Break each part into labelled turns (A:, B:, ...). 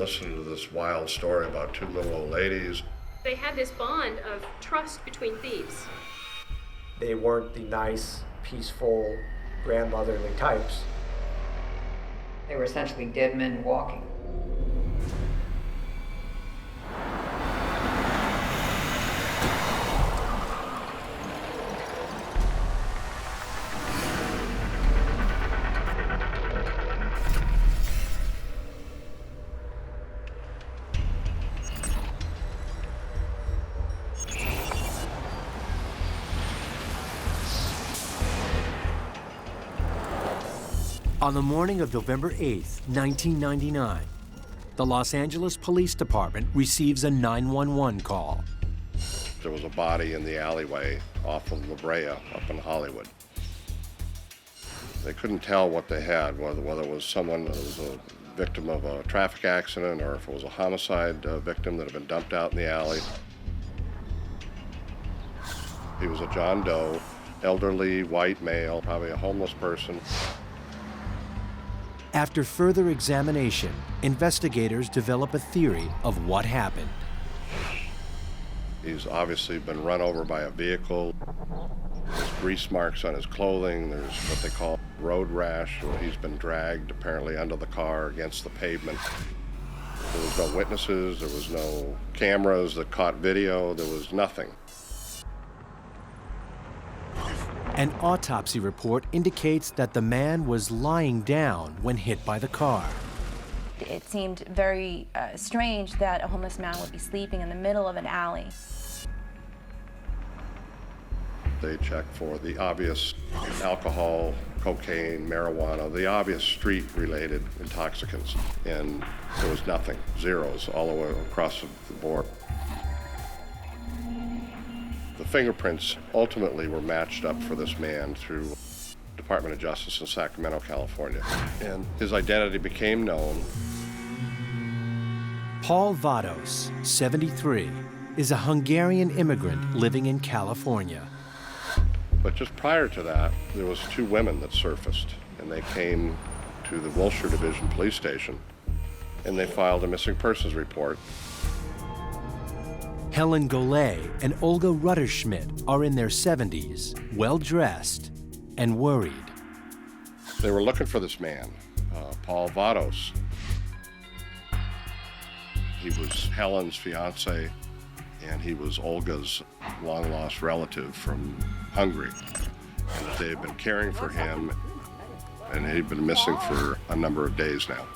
A: listening to this wild story about two little old ladies.
B: They had this bond of trust between thieves.
C: They weren't the nice, peaceful, grandmotherly types.
D: They were essentially dead men walking.
E: On the morning of November 8th, 1999, the Los Angeles Police Department receives a 911 call.
A: There was a body in the alleyway off of La Brea up in Hollywood. They couldn't tell what they had, whether it was someone that was a victim of a traffic accident or if it was a homicide victim that had been dumped out in the alley. He was a John Doe, elderly, white male, probably a homeless person.
E: After further examination, investigators develop a theory of what happened.
A: He's obviously been run over by a vehicle. There's grease marks on his clothing. There's what they call road rash. He's been dragged apparently under the car against the pavement. There was no witnesses. There was no cameras that caught video. There was nothing.
E: An autopsy report indicates that the man was lying down when hit by the car.
F: It seemed very strange that a homeless man would be sleeping in the middle of an alley.
A: They checked for the obvious alcohol, cocaine, marijuana, the obvious street-related intoxicants, and there was nothing, zeros all the way across the board. The fingerprints ultimately were matched up for this man through Department of Justice in Sacramento, California, and his identity became known.
E: Paul Vados, 73, is a Hungarian immigrant living in California.
A: But just prior to that, there was two women that surfaced, and they came to the Wilshire Division Police Station, and they filed a missing persons report.
E: Helen Golay and Olga Ruttersmidt are in their 70s, well-dressed and worried.
A: They were looking for this man, Paul Vados. He was Helen's fiance, and he was Olga's long-lost relative from Hungary. And they had been caring for him, and he'd been missing for a number of days now.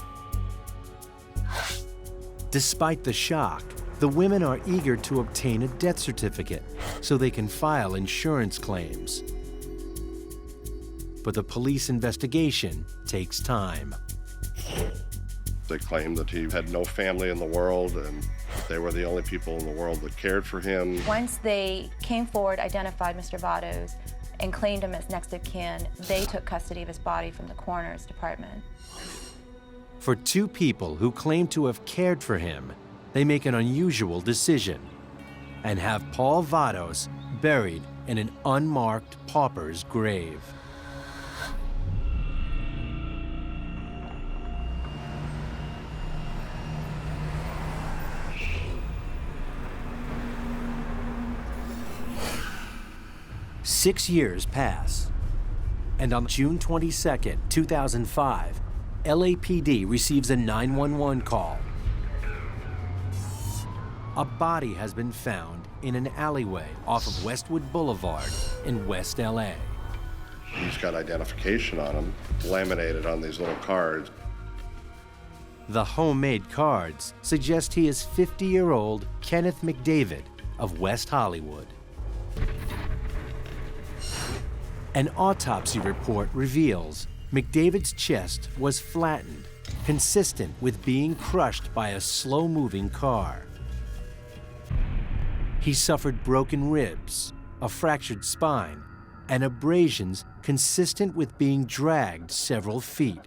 E: Despite the shock, the women are eager to obtain a death certificate so they can file insurance claims. But the police investigation takes time.
A: They claimed that he had no family in the world and they were the only people in the world that cared for him.
F: Once they came forward, identified Mr. Vados, and claimed him as next of kin, they took custody of his body from the coroner's department.
E: For two people who claim to have cared for him, they make an unusual decision and have Paul Vados buried in an unmarked pauper's grave. Six years pass, and on June 22nd, 2005, LAPD receives a 911 call. A body has been found in an alleyway off of Westwood Boulevard in West LA.
A: He's got identification on him, laminated on these little cards.
E: The homemade cards suggest he is 50-year-old Kenneth McDavid of West Hollywood. An autopsy report reveals McDavid's chest was flattened, consistent with being crushed by a slow-moving car. He suffered broken ribs, a fractured spine, and abrasions consistent with being dragged several feet.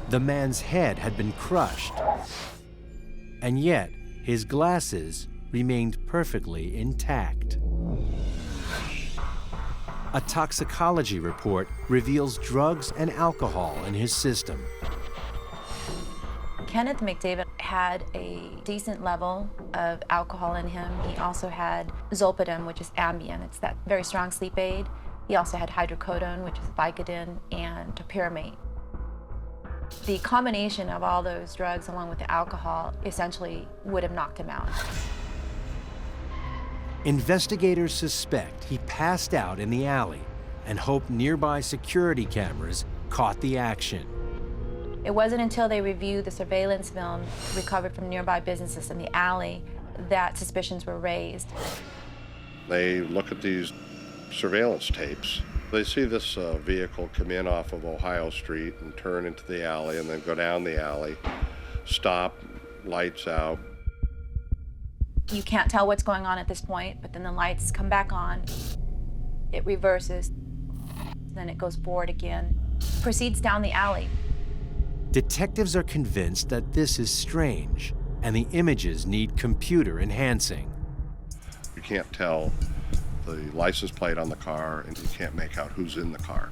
E: The man's head had been crushed, and yet his glasses remained perfectly intact. A toxicology report reveals drugs and alcohol in his system.
F: Kenneth McDavid had a decent level of alcohol in him. He also had zolpidem, which is Ambien. It's that very strong sleep aid. He also had hydrocodone, which is Vicodin, and topiramate. The combination of all those drugs along with the alcohol essentially would have knocked him out.
E: Investigators suspect he passed out in the alley and hope nearby security cameras caught the action.
F: It wasn't until they reviewed the surveillance film recovered from nearby businesses in the alley that suspicions were raised.
A: They look at these surveillance tapes. They see this vehicle come in off of Ohio Street and turn into the alley and then go down the alley, stop, lights out.
F: You can't tell what's going on at this point, but then the lights come back on. It reverses, then it goes forward again, proceeds down the alley.
E: Detectives are convinced that this is strange, and the images need computer enhancing.
A: You can't tell the license plate on the car, and you can't make out who's in the car.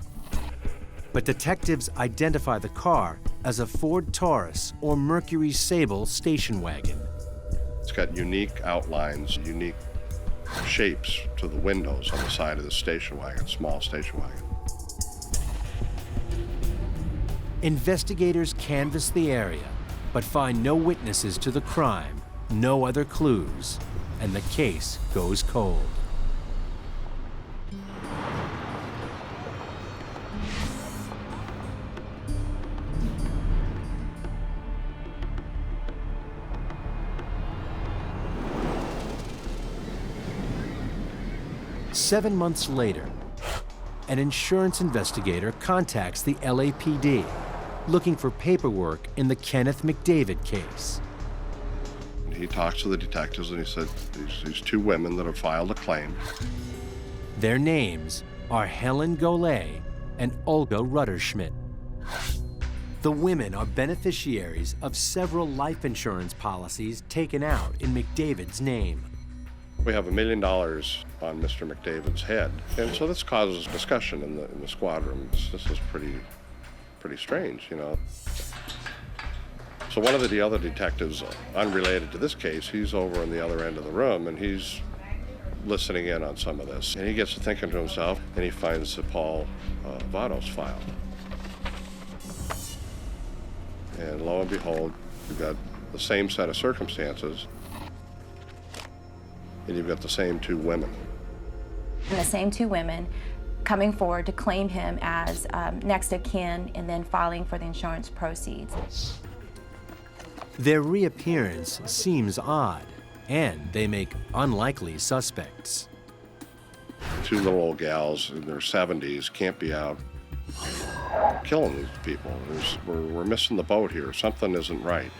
E: But detectives identify the car as a Ford Taurus or Mercury Sable station wagon.
A: It's got unique outlines, unique shapes to the windows on the side of the station wagon, small station wagon.
E: Investigators canvass the area, but find no witnesses to the crime, no other clues, and the case goes cold. Seven months later, an insurance investigator contacts the LAPD looking for paperwork in the Kenneth McDavid case.
A: He talks to the detectives and he said, these two women that have filed a claim.
E: Their names are Helen Golay and Olga Ruttersmidt. The women are beneficiaries of several life insurance policies taken out in McDavid's name.
A: We have $1 million on Mr. McDavid's head, and so this causes discussion in the squad room. This is pretty strange, you know. So one of the other detectives, unrelated to this case, he's over in the other end of the room, and he's listening in on some of this. And he gets to thinking to himself, and he finds the Paul Vados file. And lo and behold, you've got the same set of circumstances, and you've got the same two women.
F: And the same two women coming forward to claim him as next of kin and then filing for the insurance proceeds.
E: Their reappearance seems odd, and they make unlikely suspects.
A: Two little old gals in their 70s can't be out killing these people. We're missing the boat here. Something isn't right.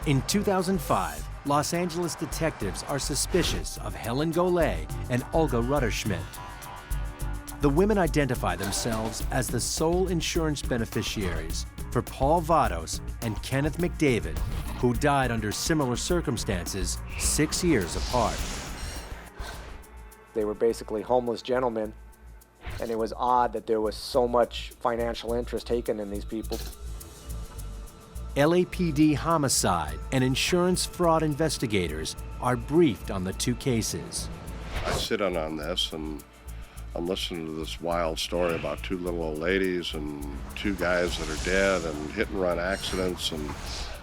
E: In 2005, Los Angeles detectives are suspicious of Helen Golay and Olga Ruttersmidt. The women identify themselves as the sole insurance beneficiaries for Paul Vados and Kenneth McDavid, who died under similar circumstances 6 years apart.
C: They were basically homeless gentlemen, and it was odd that there was so much financial interest taken in these people.
E: LAPD homicide and insurance fraud investigators are briefed on the two cases.
A: I sit in on this, and I'm listening to this wild story about two little old ladies and two guys that are dead and hit-and-run accidents and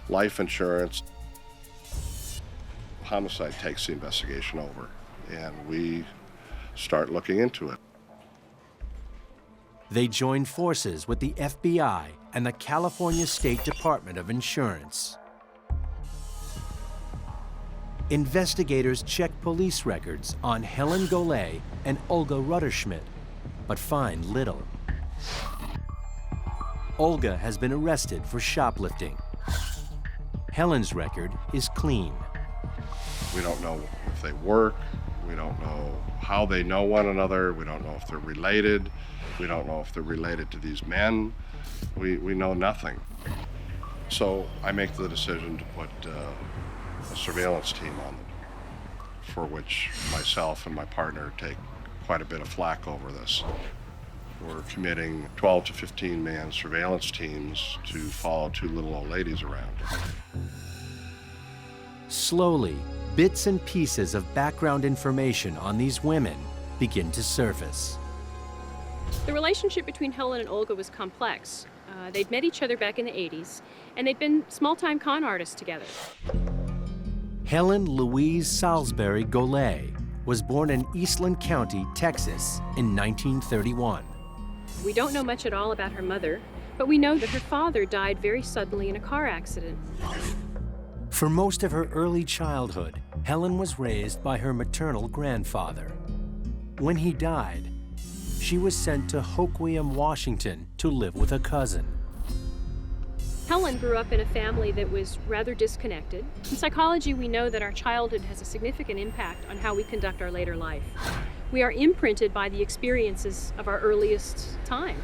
A: life insurance. Homicide takes the investigation over, and we start looking into it.
E: They join forces with the FBI and the California State Department of Insurance. Investigators check police records on Helen Golay and Olga Ruttersmidt, but find little. Olga has been arrested for shoplifting. Helen's record is clean.
A: We don't know if they work. We don't know how they know one another. We don't know if they're related. We don't know if they're related to these men. We know nothing. So I make the decision to put a surveillance team on them for which myself and my partner take quite a bit of flack over this. We're committing 12 to 15 man surveillance teams to follow two little old ladies around.
E: Slowly, bits and pieces of background information on these women begin to surface.
B: The relationship between Helen and Olga was complex. They'd met each other back in the 80s, and they'd been small-time con artists together.
E: Helen Louise Salisbury Golay was born in Eastland County, Texas in 1931.
B: We don't know much at all about her mother, but we know that her father died very suddenly in a car accident.
E: For most of her early childhood, Helen was raised by her maternal grandfather. When he died, she was sent to Hoquiam, Washington to live with a cousin.
B: Helen grew up in a family that was rather disconnected. In psychology, we know that our childhood has a significant impact on how we conduct our later life. We are imprinted by the experiences of our earliest time.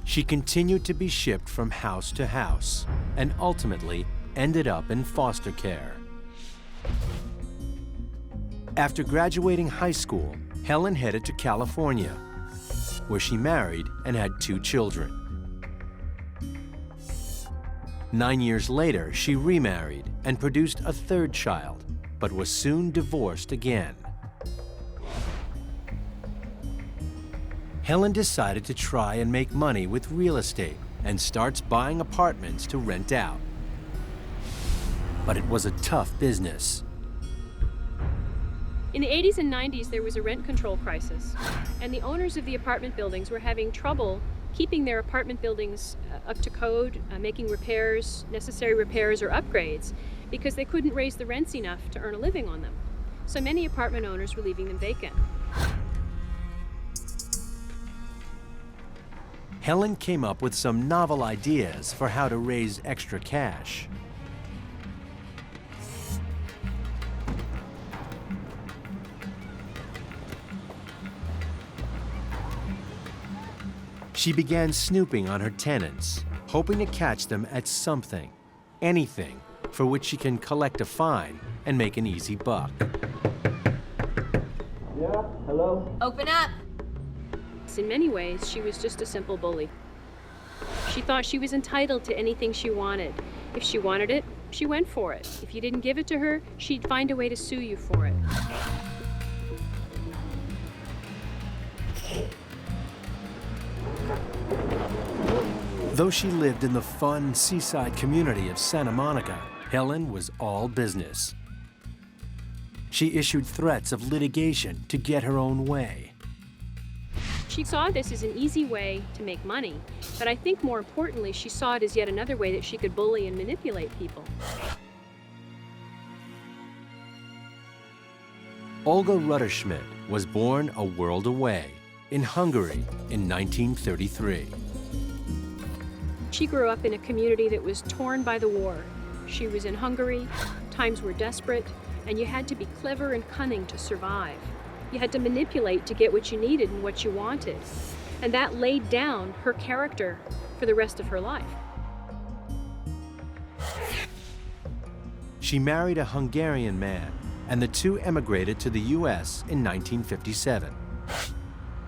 E: She continued to be shipped from house to house and ultimately ended up in foster care. After graduating high school, Helen headed to California, where she married and had 2 children. 9 years later, she remarried and produced a 3rd child, but was soon divorced again. Helen decided to try and make money with real estate and starts buying apartments to rent out. But it was a tough business.
B: In the 80s and 90s, there was a rent control crisis, and the owners of the apartment buildings were having trouble keeping their apartment buildings up to code, making repairs, necessary repairs or upgrades, because they couldn't raise the rents enough to earn a living on them. So many apartment owners were leaving them vacant.
E: Helen came up with some novel ideas for how to raise extra cash. She began snooping on her tenants, hoping to catch them at something, anything, for which she can collect a fine and make an easy buck.
C: Yeah, hello?
F: Open up!
B: In many ways, she was just a simple bully. She thought she was entitled to anything she wanted. If she wanted it, she went for it. If you didn't give it to her, she'd find a way to sue you for it.
E: Though she lived in the fun seaside community of Santa Monica, Helen was all business. She issued threats of litigation to get her own way.
B: She saw this as an easy way to make money, but I think more importantly, she saw it as yet another way that she could bully and manipulate people.
E: Olga Ruttersmidt was born a world away in Hungary in 1933.
B: She grew up in a community that was torn by the war. She was in Hungary, times were desperate, and you had to be clever and cunning to survive. You had to manipulate to get what you needed and what you wanted. And that laid down her character for the rest of her life.
E: She married a Hungarian man, and the two emigrated to the U.S. in 1957.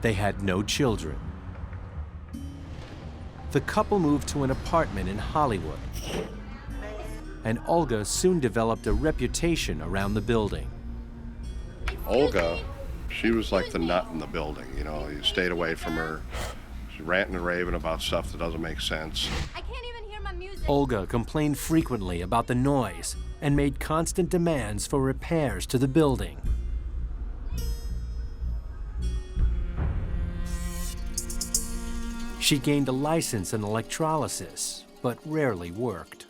E: They had no children. The couple moved to an apartment in Hollywood, and Olga soon developed a reputation around the building.
A: Olga, she was like the nut in the building, you know, you stayed away from her. She's ranting and raving about stuff that doesn't make sense.
F: I can't even hear my music.
E: Olga complained frequently about the noise and made constant demands for repairs to the building. She gained a license in electrolysis, but rarely worked.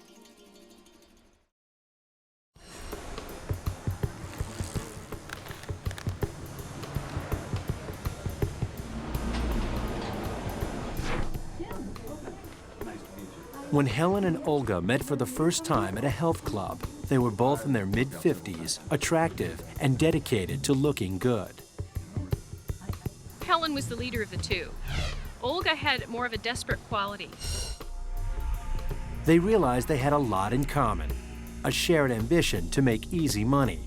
E: When Helen and Olga met for the first time at a health club, they were both in their mid-50s, attractive, and dedicated to looking good.
B: Helen was the leader of the two. Olga had more of a desperate quality.
E: They realized they had a lot in common. a shared ambition to make easy money.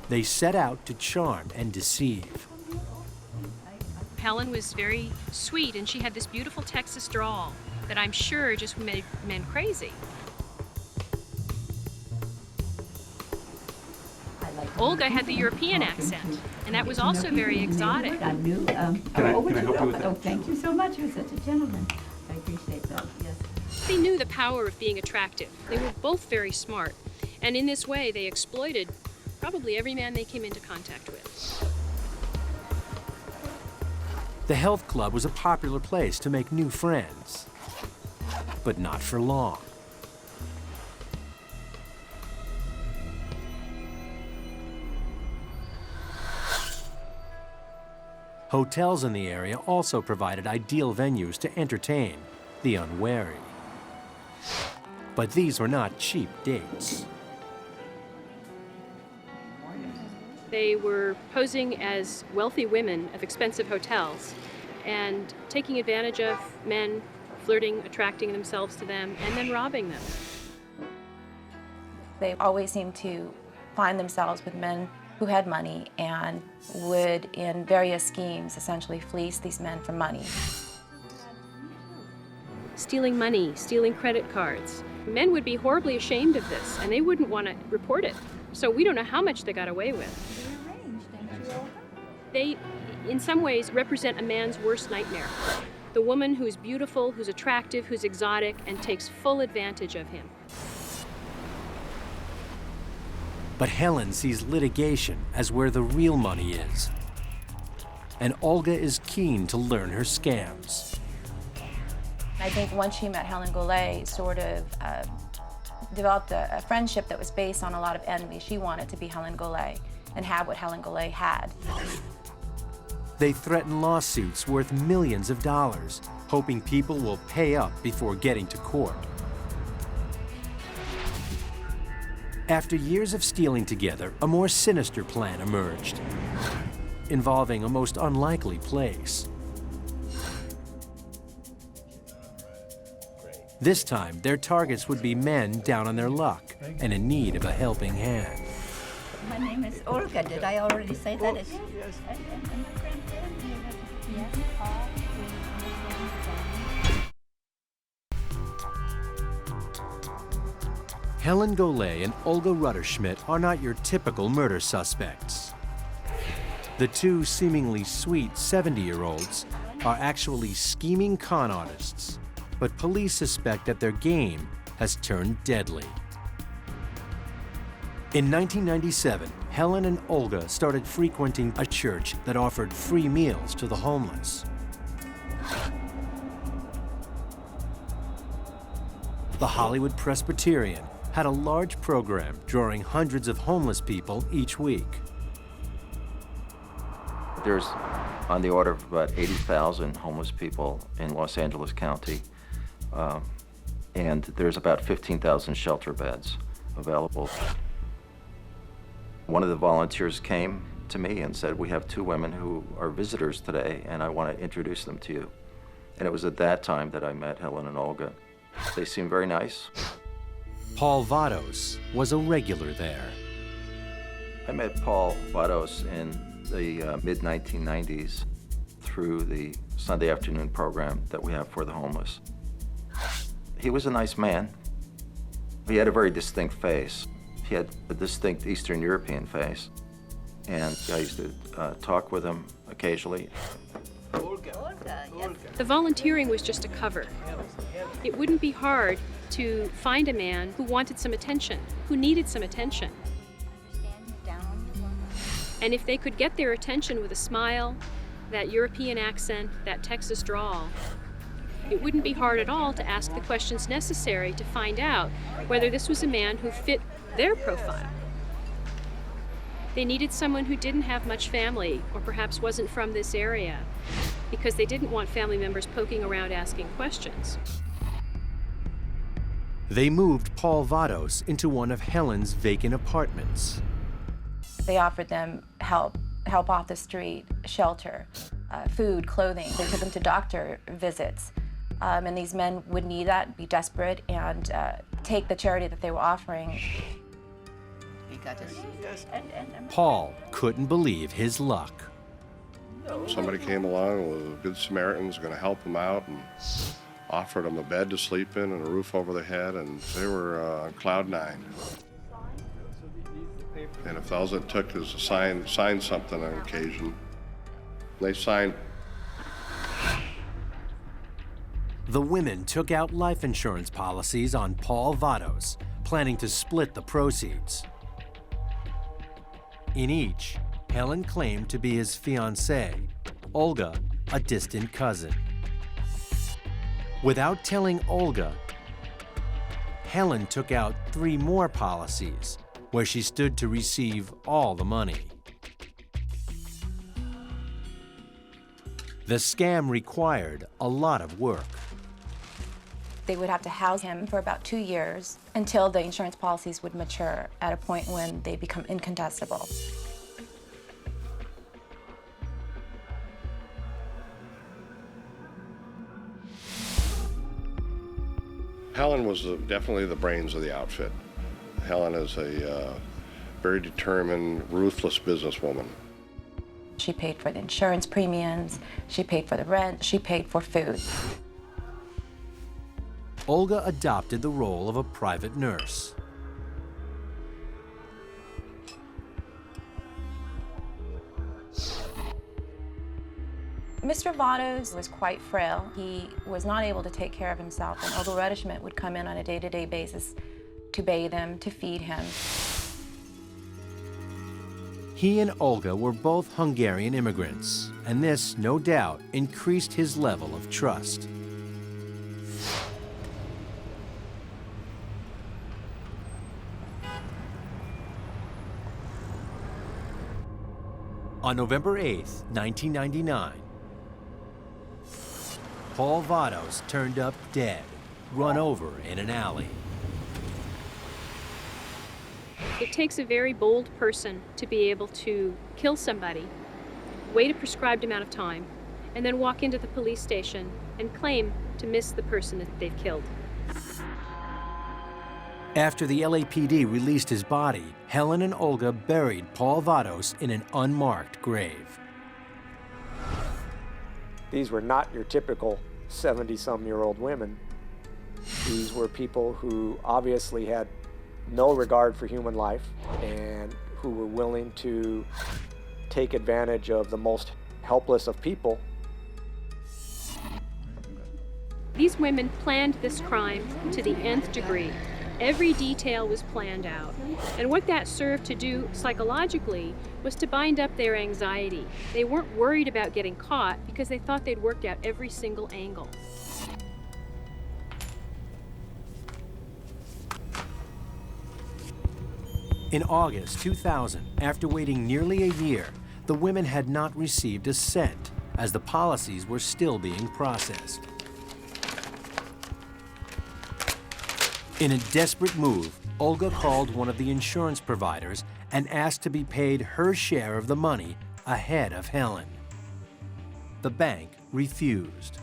E: They set out to charm and deceive.
B: Helen was very sweet, and she had this beautiful Texas drawl that I'm sure just made men crazy. Olga had the European accent, and that was also very exotic.
G: I knew.
H: Can I help you with that?
G: Oh, thank you so much. You're such a gentleman. I appreciate that. Yes.
B: They knew the power of being attractive. They were both very smart, and in this way, they exploited probably every man they came into contact with.
E: The health club was a popular place to make new friends, but not for long. Hotels in the area also provided ideal venues to entertain the unwary. But these were not cheap dates.
B: They were posing as wealthy women of expensive hotels and taking advantage of men, flirting, attracting themselves to them, and then robbing them.
F: They always seemed to find themselves with men who had money and would, in various schemes, essentially fleece these men for money.
B: Stealing money, stealing credit cards. Men would be horribly ashamed of this, and they wouldn't want to report it. So we don't know how much they got away with. They, in some ways, represent a man's worst nightmare. The woman who's beautiful, who's attractive, who's exotic, and takes full advantage of him.
E: But Helen sees litigation as where the real money is. And Olga is keen to learn her scams.
F: I think once she met Helen Golay, sort of developed a friendship that was based on a lot of envy. She wanted to be Helen Golay and have what Helen Golay had.
E: They threaten lawsuits worth millions of dollars, hoping people will pay up before getting to court. After years of stealing together, a more sinister plan emerged, involving a most unlikely place. This time, their targets would be men down on their luck and in need of a helping hand.
G: My name is Olga. Did I already say that? Yes.
E: Helen Golay and Olga Ruttersmidt are not your typical murder suspects. The two seemingly sweet 70-year-olds are actually scheming con artists, but police suspect that their game has turned deadly. In 1997, Helen and Olga started frequenting a church that offered free meals to the homeless. The Hollywood Presbyterian had a large program drawing hundreds of homeless people each week.
I: There's on the order of about 80,000 homeless people in Los Angeles County, and there's about 15,000 shelter beds available. One of the volunteers came to me and said, "We have two women who are visitors today, and I want to introduce them to you." And it was at that time that I met Helen and Olga. They seemed very nice.
E: Paul Vados was a regular there.
I: I met Paul Vados in the mid-1990s through the Sunday afternoon program that we have for the homeless. He was a nice man. He had a very distinct face. He had a distinct Eastern European face. And I used to talk with him occasionally.
G: Olga, yes.
B: The volunteering was just a cover. It wouldn't be hard to find a man who wanted some attention, who needed some attention. And if they could get their attention with a smile, that European accent, that Texas drawl, it wouldn't be hard at all to ask the questions necessary to find out whether this was a man who fit their profile. They needed someone who didn't have much family, or perhaps wasn't from this area, because they didn't want family members poking around asking questions.
E: They moved Paul Vados into one of Helen's vacant apartments.
F: They offered them help off the street, shelter, food, clothing. They took them to doctor visits. And these men would need that, be desperate, and take the charity that they were offering.
E: Paul couldn't believe his luck.
A: Somebody came along, was a good Samaritan, going to help him out, and offered him a bed to sleep in and a roof over their head, and they were on cloud nine. And if all it took is to sign something on occasion, they signed.
E: The women took out life insurance policies on Paul Vados, planning to split the proceeds. In each, Helen claimed to be his fiancée, Olga, a distant cousin. Without telling Olga, Helen took out 3 more policies, where she stood to receive all the money. The scam required a lot of work.
F: They would have to house him for about 2 years until the insurance policies would mature at a point when they become incontestable.
A: Helen was definitely the brains of the outfit. Helen is a very determined, ruthless businesswoman.
F: She paid for the insurance premiums, she paid for the rent, she paid for food.
E: Olga adopted the role of a private nurse.
F: Mr. Vados was quite frail. He was not able to take care of himself, and Olga Ruttersmidt would come in on a day-to-day basis to bathe him, to feed him.
E: He and Olga were both Hungarian immigrants, and this, no doubt, increased his level of trust. On November 8th, 1999, Paul Vados turned up dead, run over in an alley.
B: It takes a very bold person to be able to kill somebody, wait a prescribed amount of time, and then walk into the police station and claim to miss the person that they've killed.
E: After the LAPD released his body, Helen and Olga buried Paul Vados in an unmarked grave.
C: These were not your typical 70-some-year-old women. These were people who obviously had no regard for human life and who were willing to take advantage of the most helpless of people.
B: These women planned this crime to the nth degree. Every detail was planned out. And what that served to do psychologically was to bind up their anxiety. They weren't worried about getting caught because they thought they'd worked out every single angle.
E: In August 2000, after waiting nearly a year, the women had not received a cent, as the policies were still being processed. In a desperate move, Olga called one of the insurance providers and asked to be paid her share of the money ahead of Helen. The bank refused.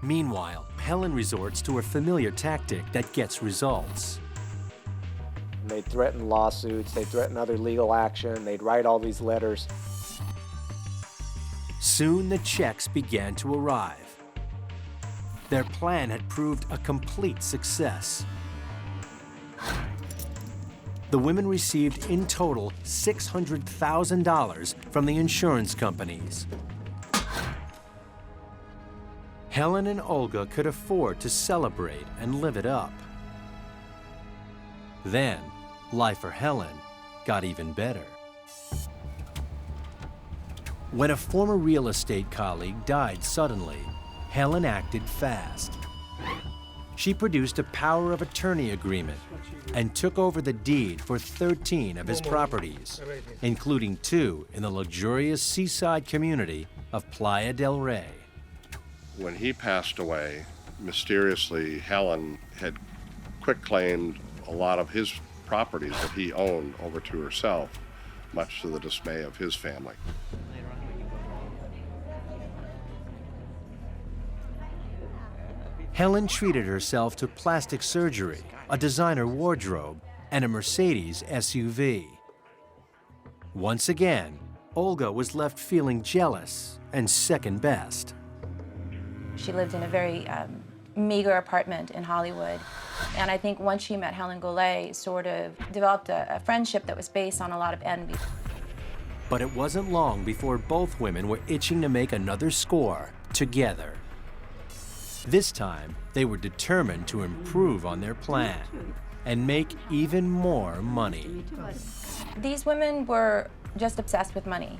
E: Meanwhile, Helen resorts to a familiar tactic that gets results.
C: They'd threaten lawsuits, they'd threaten other legal action, they'd write all these letters.
E: Soon the checks began to arrive. Their plan had proved a complete success. The women received in total $600,000 from the insurance companies. Helen and Olga could afford to celebrate and live it up. Then, life for Helen got even better. When a former real estate colleague died suddenly, Helen acted fast. She produced a power of attorney agreement and took over the deed for 13 of his properties, including 2 in the luxurious seaside community of Playa del Rey.
A: When he passed away, mysteriously, Helen had quitclaimed a lot of his properties that he owned over to herself, much to the dismay of his family.
E: Helen treated herself to plastic surgery, a designer wardrobe, and a Mercedes SUV. Once again, Olga was left feeling jealous and second best.
F: She lived in a very meager apartment in Hollywood. And I think once she met Helen Golay, sort of developed a friendship that was based on a lot of envy.
E: But it wasn't long before both women were itching to make another score together. This time, they were determined to improve on their plan and make even more money.
F: These women were just obsessed with money.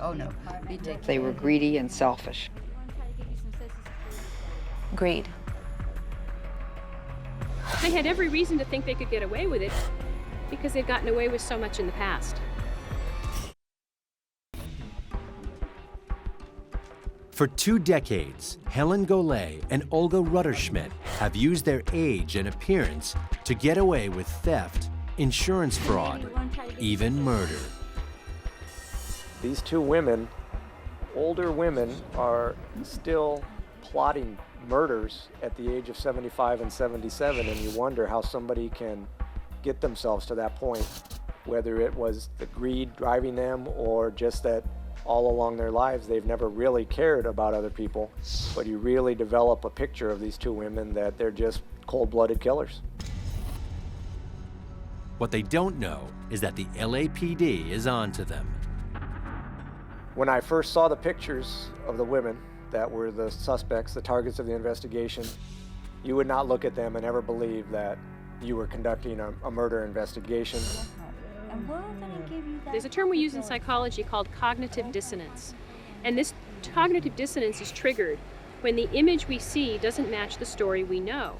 G: Oh, no.
D: They were greedy and selfish.
F: Greed.
B: They had every reason to think they could get away with it because they'd gotten away with so much in the past.
E: For 2 decades, Helen Golay and Olga Ruttersmidt have used their age and appearance to get away with theft, insurance fraud, even murder.
C: These two women, older women, are still plotting murders at the age of 75 and 77, and you wonder how somebody can get themselves to that point, whether it was the greed driving them or just that all along their lives they've never really cared about other people. But you really develop a picture of these two women that they're just cold-blooded killers.
E: What they don't know is that the LAPD is onto them.
C: When I first saw the pictures of the women that were the suspects, the targets of the investigation, you would not look at them and ever believe that you were conducting a murder investigation.
B: There's a term we use in psychology called cognitive dissonance. And this cognitive dissonance is triggered when the image we see doesn't match the story we know.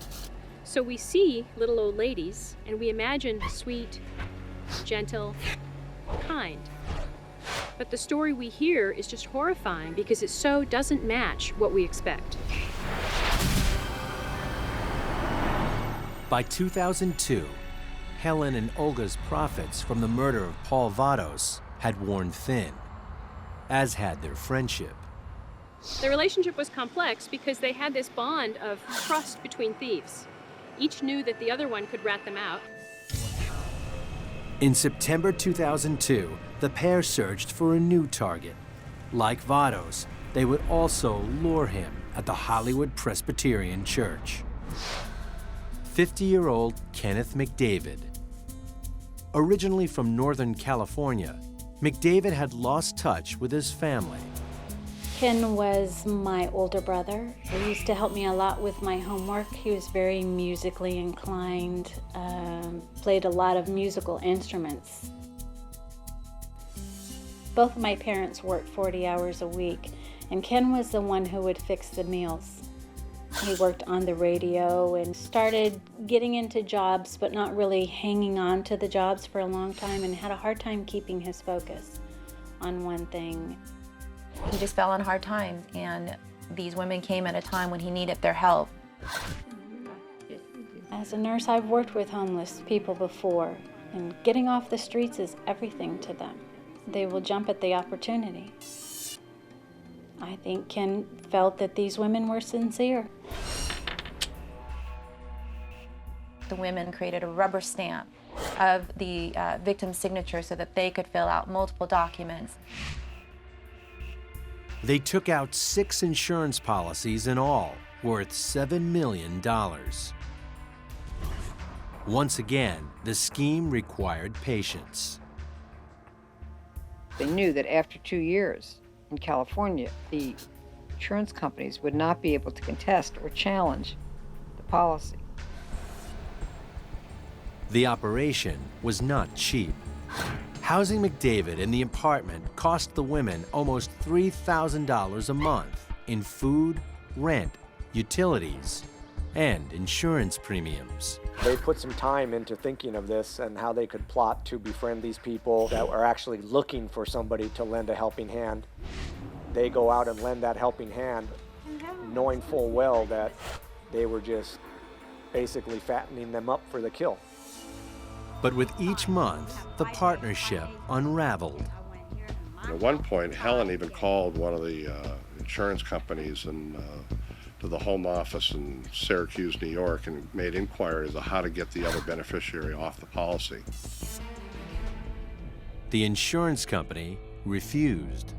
B: So we see little old ladies and we imagine sweet, gentle, kind. But the story we hear is just horrifying because it so doesn't match what we expect.
E: By 2002, Helen and Olga's profits from the murder of Paul Vados had worn thin, as had their friendship.
B: The relationship was complex because they had this bond of trust between thieves. Each knew that the other one could rat them out.
E: In September 2002, the pair searched for a new target. Like Vados, they would also lure him at the Hollywood Presbyterian Church. 50-year-old Kenneth McDavid. Originally from Northern California, McDavid had lost touch with his family.
H: Ken was my older brother. He used to help me a lot with my homework. He was very musically inclined, played a lot of musical instruments. Both of my parents worked 40 hours a week, and Ken was the one who would fix the meals. He worked on the radio and started getting into jobs, but not really hanging on to the jobs for a long time, and had a hard time keeping his focus on one thing.
F: He just fell on hard times, and these women came at a time when he needed their help.
H: As a nurse, I've worked with homeless people before, and getting off the streets is everything to them. They will jump at the opportunity. I think Ken felt that these women were sincere.
F: The women created a rubber stamp of the victim's signature so that they could fill out multiple documents.
E: They took out 6 insurance policies in all, worth $7 million. Once again, the scheme required patience.
D: They knew that after 2 years in California, the insurance companies would not be able to contest or challenge the policy.
E: The operation was not cheap. Housing McDavid in the apartment cost the women almost $3,000 a month in food, rent, utilities, and insurance premiums.
C: They put some time into thinking of this and how they could plot to befriend these people that were actually looking for somebody to lend a helping hand. They go out and lend that helping hand, knowing full well that they were just basically fattening them up for the kill.
E: But with each month, the partnership unraveled.
A: At one point, Helen even called one of the insurance companies and to the home office in Syracuse, New York, and made inquiries of how to get the other beneficiary off the policy.
E: The insurance company refused.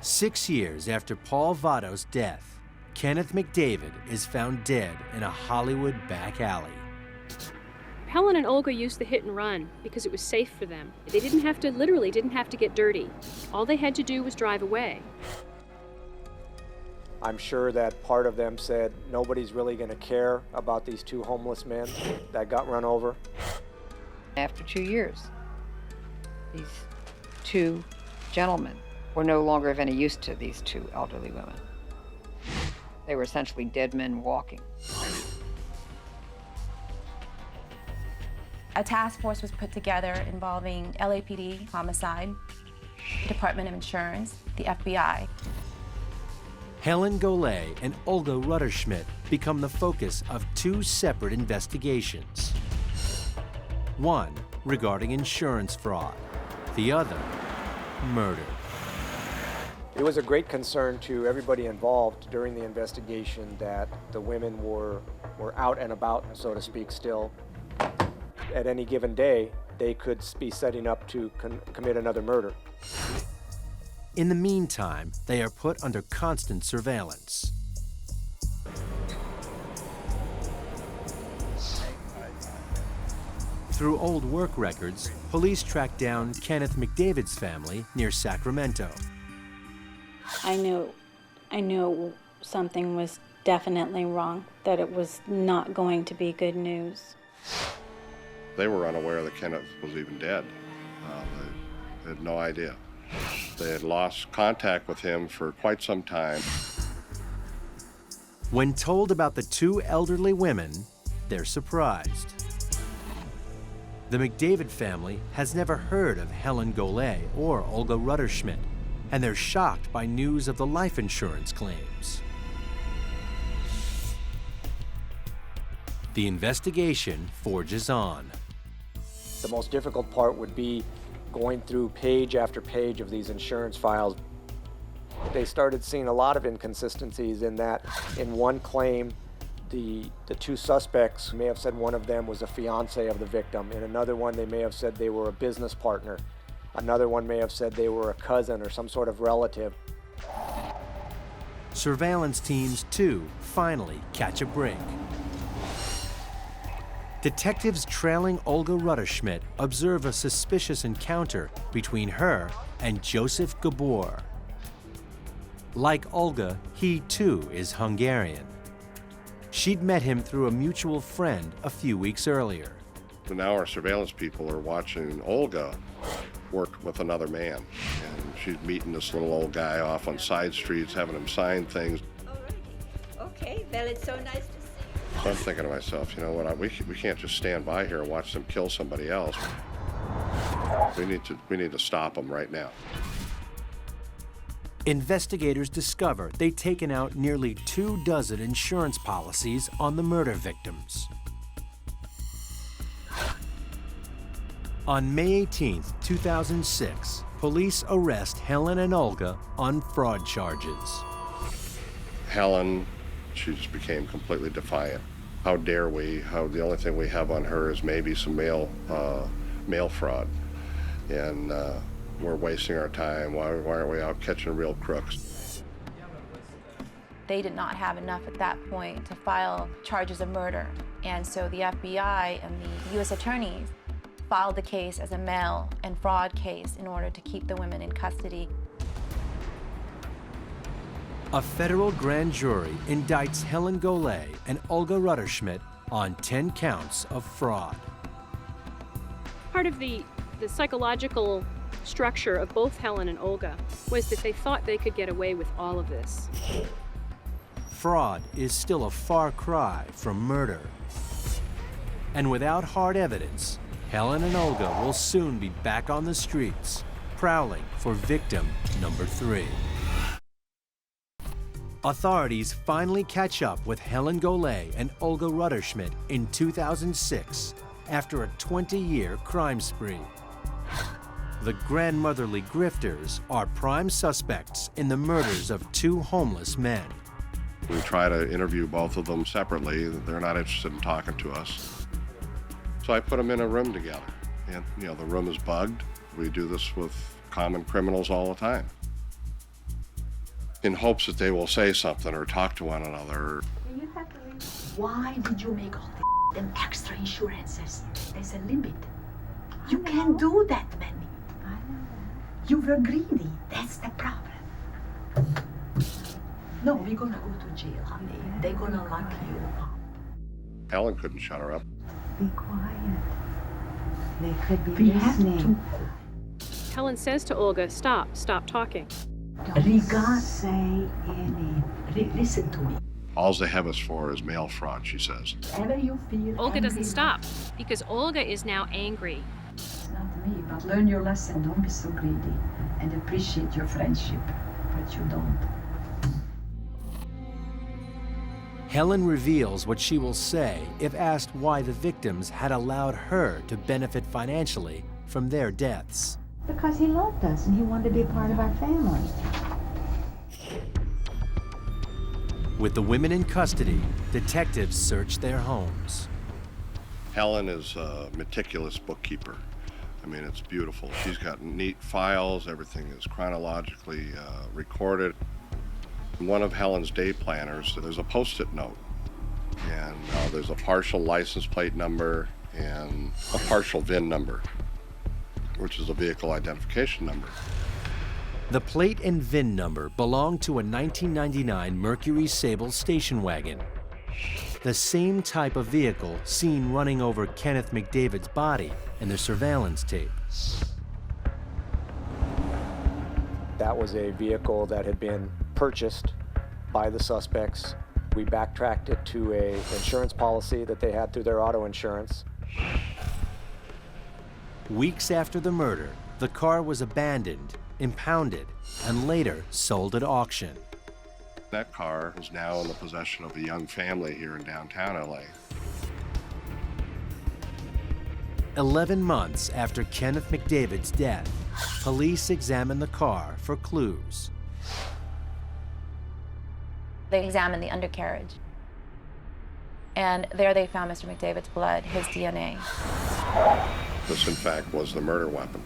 E: Six years after Paul Vados' death, Kenneth McDavid is found dead in a Hollywood back alley.
B: Helen and Olga used the hit and run because it was safe for them. They literally didn't have to get dirty. All they had to do was drive away.
C: I'm sure that part of them said nobody's really going to care about these two homeless men that got run over.
D: After 2 years, these two gentlemen were no longer of any use to these two elderly women. They were essentially dead men walking.
F: A task force was put together involving LAPD, homicide, Department of Insurance, the FBI.
E: Helen Golay and Olga Ruttersmidt become the focus of two separate investigations. One regarding insurance fraud, the other, murder.
C: It was a great concern to everybody involved during the investigation that the women were out and about, so to speak, still. At any given day, they could be setting up to commit another murder.
E: In the meantime, they are put under constant surveillance. Through old work records, police track down Kenneth McDavid's family near Sacramento.
H: I knew something was definitely wrong, that it was not going to be good news.
A: They were unaware that Kenneth was even dead. They had no idea. They had lost contact with him for quite some time.
E: When told about the two elderly women, they're surprised. The McDavid family has never heard of Helen Golay or Olga Ruttersmidt, and they're shocked by news of the life insurance claims. The investigation forges on.
C: The most difficult part would be going through page after page of these insurance files. They started seeing a lot of inconsistencies in that in one claim, the two suspects may have said one of them was a fiance of the victim. In another one, they may have said they were a business partner. Another one may have said they were a cousin or some sort of relative.
E: Surveillance teams, too, finally catch a break. Detectives trailing Olga Ruttersmidt observe a suspicious encounter between her and Joseph Gabor. Like Olga, he too is Hungarian. She'd met him through a mutual friend a few weeks earlier.
A: So now our surveillance people are watching Olga work with another man. And she's meeting this little old guy off on side streets, having him sign things.
G: Okay, well, it's so nice to see you.
A: So I'm thinking to myself, you know what, we can't just stand by here and watch them kill somebody else. We need to stop them right now.
E: Investigators discover they'd taken out nearly 24 insurance policies on the murder victims. On May 18, 2006, police arrest Helen and Olga on fraud charges.
A: Helen, she just became completely defiant. How dare we? The only thing we have on her is maybe some mail fraud. And we're wasting our time. Why aren't we out catching real crooks?
F: They did not have enough at that point to file charges of murder. And so the FBI and the U.S. attorneys filed the case as a mail and fraud case in order to keep the women in custody.
E: A federal grand jury indicts Helen Golay and Olga Ruttersmidt on 10 counts of fraud.
B: Part of the psychological structure of both Helen and Olga was that they thought they could get away with all of this.
E: Fraud is still a far cry from murder. And without hard evidence, Helen and Olga will soon be back on the streets, prowling for victim number 3. Authorities finally catch up with Helen Golay and Olga Ruttersmidt in 2006 after a 20-year crime spree. The grandmotherly grifters are prime suspects in the murders of 2 homeless men.
A: We try to interview both of them separately. They're not interested in talking to us. So I put them in a room together. And, the room is bugged. We do this with common criminals all the time, in hopes that they will say something or talk to one another.
J: Why did you make all them extra insurances? There's a limit. You can't do that many.
G: I know that.
J: You were greedy. That's the problem. No, we're gonna go to jail, honey. They're gonna lock you up.
A: Helen couldn't shut her up.
G: Be quiet. They could be
J: We have
G: listening.
J: to
B: Helen says to Olga, stop talking.
G: Don't say any.
J: listen to me.
A: All they have us for is mail fraud, she says.
J: Whenever you feel
B: Olga
J: angry,
B: doesn't stop because Olga is now angry.
J: It's not me, but learn your lesson. Don't be so greedy and appreciate your friendship, but you don't.
E: Helen reveals what she will say if asked why the victims had allowed her to benefit financially from their deaths.
G: Because he loved us and he wanted to be a part of our family.
E: With the women in custody, detectives search their homes.
A: Helen is a meticulous bookkeeper. I mean, it's beautiful. She's got neat files. Everything is chronologically recorded. In one of Helen's day planners, there's a Post-it note. And there's a partial license plate number and a partial VIN number, which is a vehicle identification number.
E: The plate and VIN number belonged to a 1999 Mercury Sable station wagon, the same type of vehicle seen running over Kenneth McDavid's body in the surveillance tape.
C: That was a vehicle that had been purchased by the suspects. We backtracked it to an insurance policy that they had through their auto insurance.
E: Weeks after the murder, the car was abandoned, impounded, and later sold at auction.
A: That car is now in the possession of a young family here in downtown LA.
E: 11 months after Kenneth McDavid's death, police examined the car for clues.
F: They examined the undercarriage, and there they found Mr. McDavid's blood, his DNA.
A: This, in fact, was the murder weapon.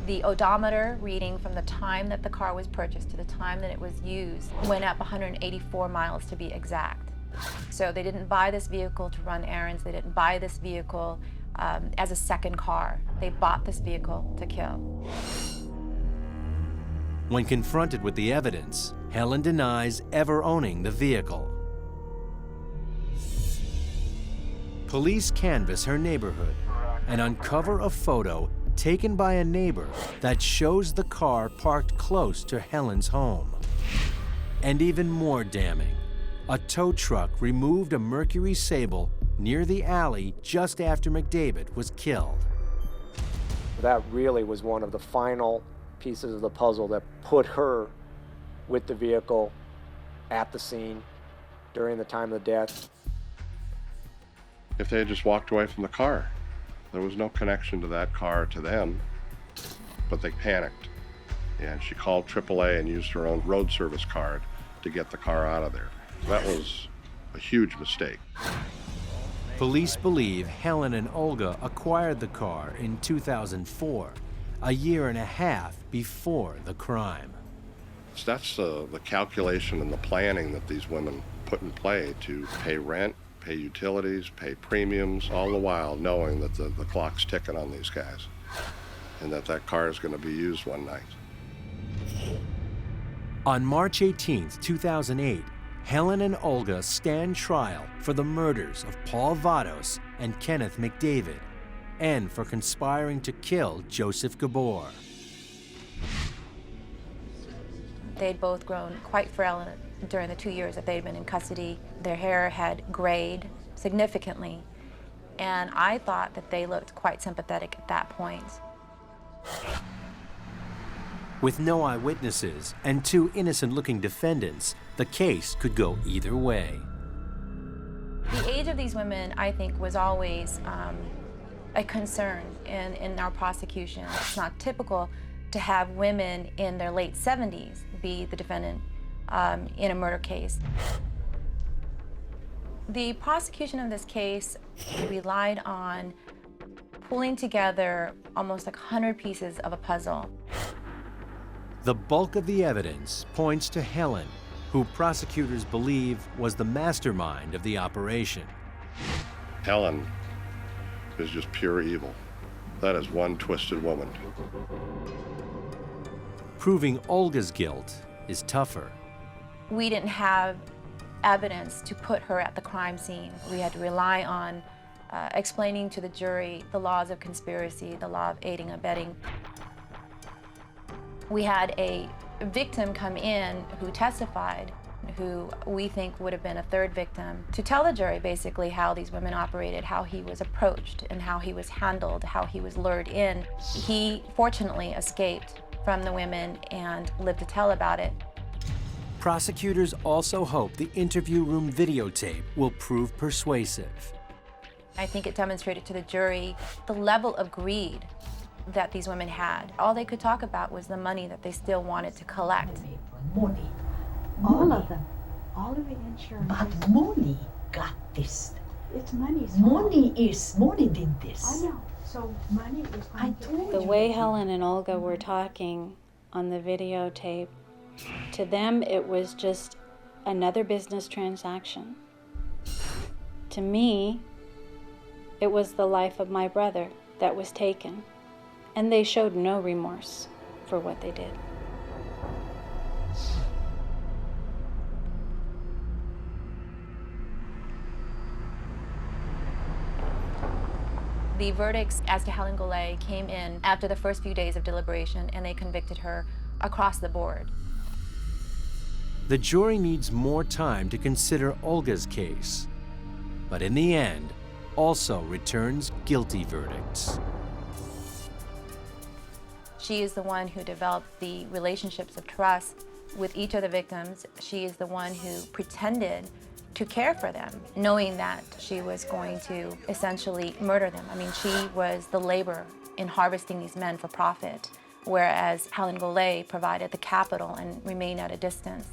F: The odometer reading from the time that the car was purchased to the time that it was used went up 184 miles to be exact. So they didn't buy this vehicle to run errands. They didn't buy this vehicle as a second car. They bought this vehicle to kill.
E: When confronted with the evidence, Helen denies ever owning the vehicle. Police canvass her neighborhood and uncover a photo taken by a neighbor that shows the car parked close to Helen's home. And even more damning, a tow truck removed a Mercury Sable near the alley just after McDavid was killed.
C: That really was one of the final pieces of the puzzle that put her with the vehicle at the scene during the time of the death.
A: If they had just walked away from the car, there was no connection to that car to them, but they panicked. And she called AAA and used her own road service card to get the car out of there. That was a huge mistake.
E: Police believe Helen and Olga acquired the car in 2004, a year and a half before the crime.
A: So that's the calculation and the planning that these women put in play to pay rent, pay utilities, pay premiums, all the while knowing that the clock's ticking on these guys and that car is going to be used one night.
E: On March 18, 2008, Helen and Olga stand trial for the murders of Paul Vados and Kenneth McDavid, and for conspiring to kill Joseph Gabor.
F: They'd both grown quite frail during the 2 years that they'd been in custody. Their hair had grayed significantly, and I thought that they looked quite sympathetic at that point.
E: With no eyewitnesses and two innocent-looking defendants, the case could go either way.
F: The age of these women, I think, was always a concern in our prosecution. It's not typical to have women in their late 70s be the defendant in a murder case. The prosecution of this case relied on pulling together almost like 100 pieces of a puzzle.
E: The bulk of the evidence points to Helen, who prosecutors believe was the mastermind of the operation.
A: Helen is just pure evil. That is one twisted woman.
E: Proving Olga's guilt is tougher.
F: We didn't have evidence to put her at the crime scene. We had to rely on explaining to the jury the laws of conspiracy, the law of aiding and abetting. We had a victim come in who testified, who we think would have been a third victim, to tell the jury basically how these women operated, how he was approached and how he was handled, how he was lured in. He fortunately escaped from the women and lived to tell about it.
E: Prosecutors also hope the interview room videotape will prove persuasive.
F: I think it demonstrated to the jury the level of greed that these women had. All they could talk about was the money that they still wanted to collect.
J: Money.
G: All of them. All of the insurance.
J: But money got this.
G: It's money.
J: Money did this.
G: I know. So money is.
J: I told
H: The
J: you.
H: way Helen and Olga were talking on the videotape, to them it was just another business transaction. To me, it was the life of my brother that was taken, and they showed no remorse for what they did.
F: The verdicts as to Helen Golay came in after the first few days of deliberation, and they convicted her across the board.
E: The jury needs more time to consider Olga's case, but in the end, also returns guilty verdicts.
F: She is the one who developed the relationships of trust with each of the victims. She is the one who pretended to care for them, knowing that she was going to essentially murder them. I mean, she was the labor in harvesting these men for profit, whereas Helen Golay provided the capital and remained at a distance.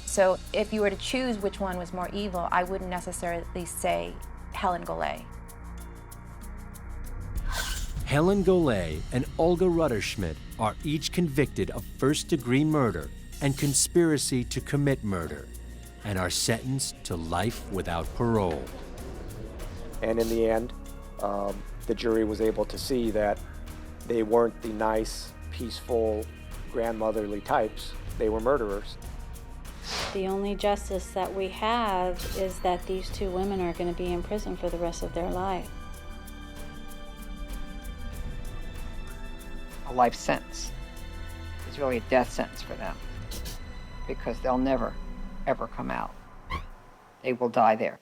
F: So if you were to choose which one was more evil, I wouldn't necessarily say Helen Golay.
E: Helen Golay and Olga Ruttersmidt are each convicted of first-degree murder and conspiracy to commit murder, and are sentenced to life without parole.
C: And in the end, the jury was able to see that they weren't the nice, peaceful, grandmotherly types. They were murderers.
H: The only justice that we have is that these two women are going to be in prison for the rest of their life.
D: A life sentence is really a death sentence for them, because they'll never, ever come out. They will die there.